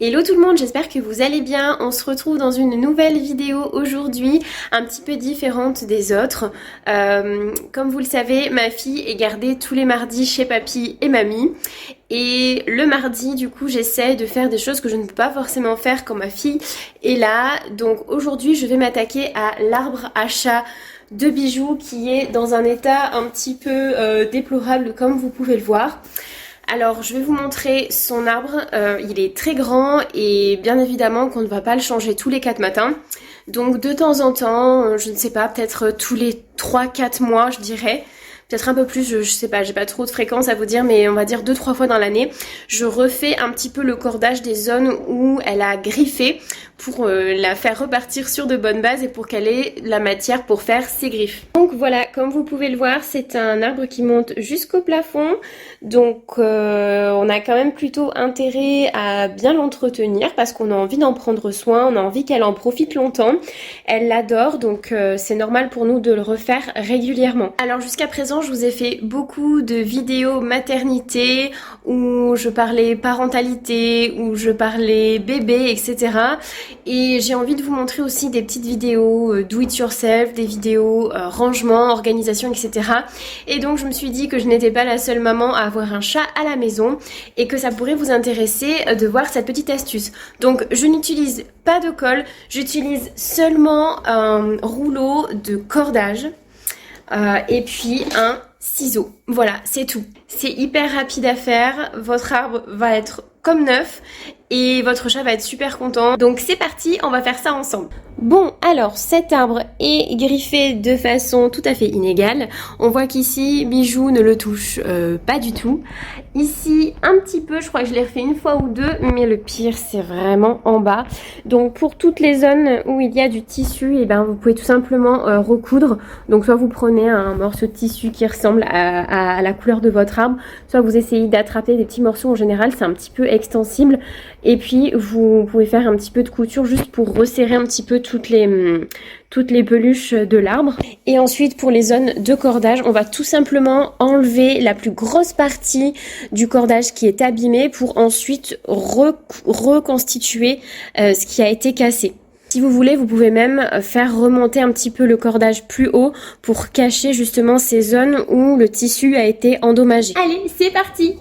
Hello tout le monde, j'espère que vous allez bien. On se retrouve dans une nouvelle vidéo aujourd'hui, un petit peu différente des autres. Comme vous le savez, ma fille est gardée tous les mardis chez papy et mamie. Et le mardi, du coup, j'essaie de faire des choses que je ne peux pas forcément faire quand ma fille est là. Donc aujourd'hui, je vais m'attaquer à l'arbre à chat de bijoux qui est dans un état un petit peu déplorable comme vous pouvez le voir. Alors je vais vous montrer son arbre, il est très grand et bien évidemment qu'on ne va pas le changer tous les 4 matins. Donc de temps en temps, je ne sais pas, peut-être tous les 3-4 mois je dirais. Peut-être un peu plus, je sais pas, j'ai pas trop de fréquence à vous dire, mais on va dire 2-3 fois dans l'année. Je refais un petit peu le cordage des zones où elle a griffé pour la faire repartir sur de bonnes bases et pour qu'elle ait la matière pour faire ses griffes. Donc voilà, comme vous pouvez le voir, c'est un arbre qui monte jusqu'au plafond. Donc on a quand même plutôt intérêt à bien l'entretenir parce qu'on a envie d'en prendre soin, on a envie qu'elle en profite longtemps. Elle l'adore, donc c'est normal pour nous de le refaire régulièrement. Alors jusqu'à présent, je vous ai fait beaucoup de vidéos maternité où je parlais parentalité, où je parlais bébé, etc. Et j'ai envie de vous montrer aussi des petites vidéos do it yourself, des vidéos rangement, organisation, etc. Et donc je me suis dit que je n'étais pas la seule maman à avoir un chat à la maison et que ça pourrait vous intéresser de voir cette petite astuce. Donc je n'utilise pas de colle, j'utilise seulement un rouleau de cordage et puis un ciseau. Voilà, c'est tout. C'est hyper rapide à faire, votre arbre va être comme neuf et votre chat va être super content. Donc c'est parti, on va faire ça ensemble. Bon, alors cet arbre est griffé de façon tout à fait inégale. On voit qu'ici, Bijou ne le touche pas du tout. Ici, un petit peu, je crois que je l'ai refait une fois ou deux, mais le pire, c'est vraiment en bas. Donc pour toutes les zones où il y a du tissu, et ben, vous pouvez tout simplement recoudre. Donc soit vous prenez un morceau de tissu qui ressemble à la couleur de votre arbre, soit vous essayez d'attraper des petits morceaux. En général, c'est un petit peu extensible. Et puis, vous pouvez faire un petit peu de couture juste pour resserrer un petit peu toutes les peluches de l'arbre. Et ensuite, pour les zones de cordage, on va tout simplement enlever la plus grosse partie du cordage qui est abîmé pour ensuite reconstituer ce qui a été cassé. Si vous voulez, vous pouvez même faire remonter un petit peu le cordage plus haut pour cacher justement ces zones où le tissu a été endommagé. Allez, c'est parti!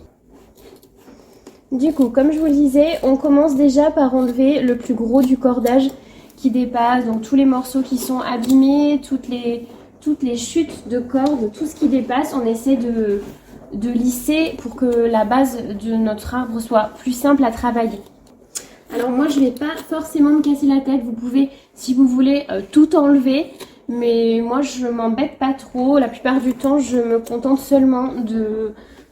Du coup, comme je vous le disais, on commence déjà par enlever le plus gros du cordage qui dépasse, donc tous les morceaux qui sont abîmés, toutes les chutes de corde, tout ce qui dépasse, on essaie de lisser pour que la base de notre arbre soit plus simple à travailler. Alors moi, je ne vais pas forcément me casser la tête, vous pouvez, si vous voulez, tout enlever, mais moi, je m'embête pas trop. La plupart du temps, je me contente seulement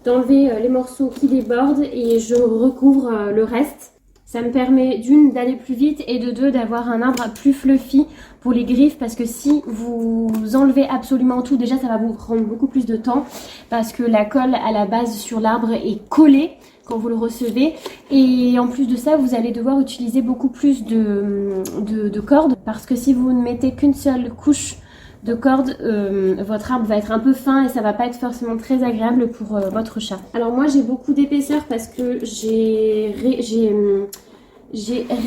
d'enlever les morceaux qui débordent et je recouvre le reste. Ça me permet d'une d'aller plus vite et de deux d'avoir un arbre plus fluffy pour les griffes parce que si vous enlevez absolument tout, déjà ça va vous prendre beaucoup plus de temps parce que la colle à la base sur l'arbre est collée quand vous le recevez et en plus de ça vous allez devoir utiliser beaucoup plus de cordes parce que si vous ne mettez qu'une seule couche de corde, votre arbre va être un peu fin et ça va pas être forcément très agréable pour votre chat. Alors moi j'ai beaucoup d'épaisseur parce que j'ai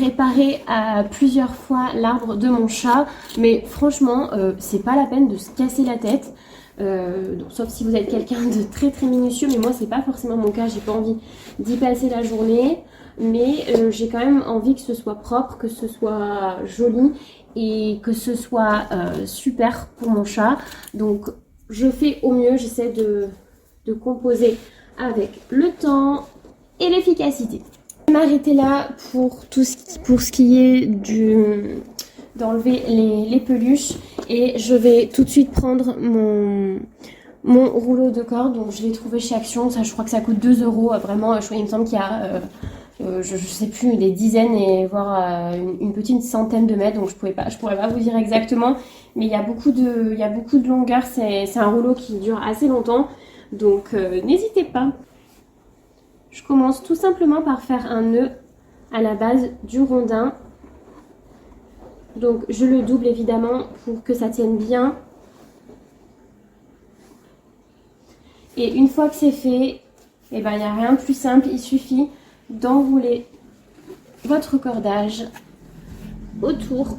réparé à plusieurs fois l'arbre de mon chat, mais franchement c'est pas la peine de se casser la tête. Donc, sauf si vous êtes quelqu'un de très très minutieux, mais moi c'est pas forcément mon cas, j'ai pas envie d'y passer la journée, mais j'ai quand même envie que ce soit propre, que ce soit joli et que ce soit super pour mon chat. Donc je fais au mieux, j'essaie de composer avec le temps et l'efficacité. Je vais m'arrêter là pour ce qui est d'enlever les peluches et je vais tout de suite prendre mon rouleau de corde. Donc je l'ai trouvé chez Action, ça je crois que ça coûte 2 €, vraiment il me semble qu'il y a je sais plus, des dizaines et voire une petite centaine de mètres, donc je pourrais pas vous dire exactement, mais il y a beaucoup de longueur, c'est un rouleau qui dure assez longtemps, donc n'hésitez pas. Je commence tout simplement par faire un nœud à la base du rondin. Donc je le double évidemment pour que ça tienne bien. Et une fois que c'est fait, eh ben, il n'y a rien de plus simple, il suffit d'enrouler votre cordage autour.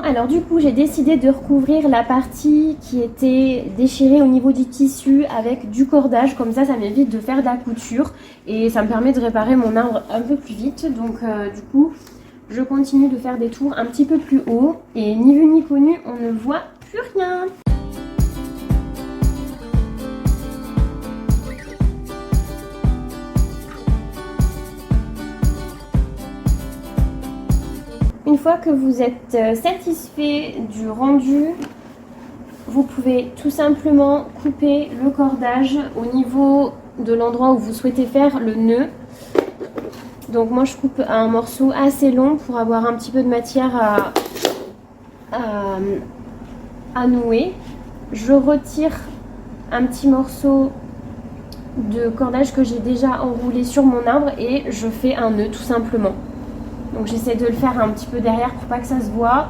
Alors du coup j'ai décidé de recouvrir la partie qui était déchirée au niveau du tissu avec du cordage, comme ça m'évite de faire de la couture et ça me permet de réparer mon arbre un peu plus vite. Donc du coup je continue de faire des tours un petit peu plus haut et ni vu ni connu on ne voit plus rien. Une fois que vous êtes satisfait du rendu, vous pouvez tout simplement couper le cordage au niveau de l'endroit où vous souhaitez faire le nœud. Donc moi je coupe un morceau assez long pour avoir un petit peu de matière à nouer. Je retire un petit morceau de cordage que j'ai déjà enroulé sur mon arbre et je fais un nœud tout simplement. Donc j'essaie de le faire un petit peu derrière pour pas que ça se voit.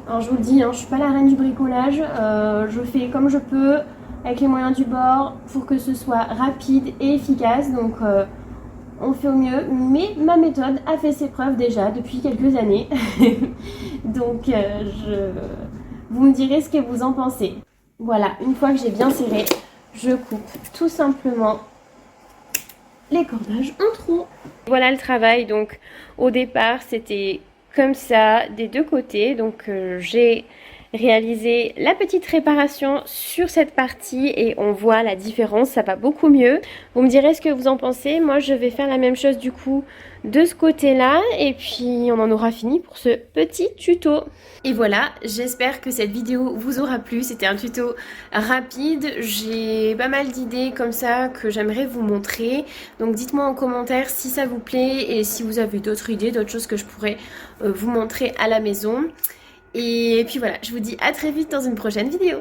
Alors je vous le dis, hein, je suis pas la reine du bricolage, je fais comme je peux avec les moyens du bord pour que ce soit rapide et efficace. Donc on fait au mieux, mais ma méthode a fait ses preuves déjà depuis quelques années. Donc vous me direz ce que vous en pensez. Voilà, une fois que j'ai bien serré, je coupe tout simplement les cordages en trous. Voilà le travail. Donc au départ c'était comme ça des deux côtés. Donc j'ai réalisé la petite réparation sur cette partie et on voit la différence, ça va beaucoup mieux. Vous me direz ce que vous en pensez. Moi je vais faire la même chose du coup de ce côté là et puis on en aura fini pour ce petit tuto. Et voilà, j'espère que cette vidéo vous aura plu. C'était un tuto rapide, j'ai pas mal d'idées comme ça que j'aimerais vous montrer. Donc dites-moi en commentaire si ça vous plaît et si vous avez d'autres idées, d'autres choses que je pourrais vous montrer à la maison. Et puis voilà, je vous dis à très vite dans une prochaine vidéo.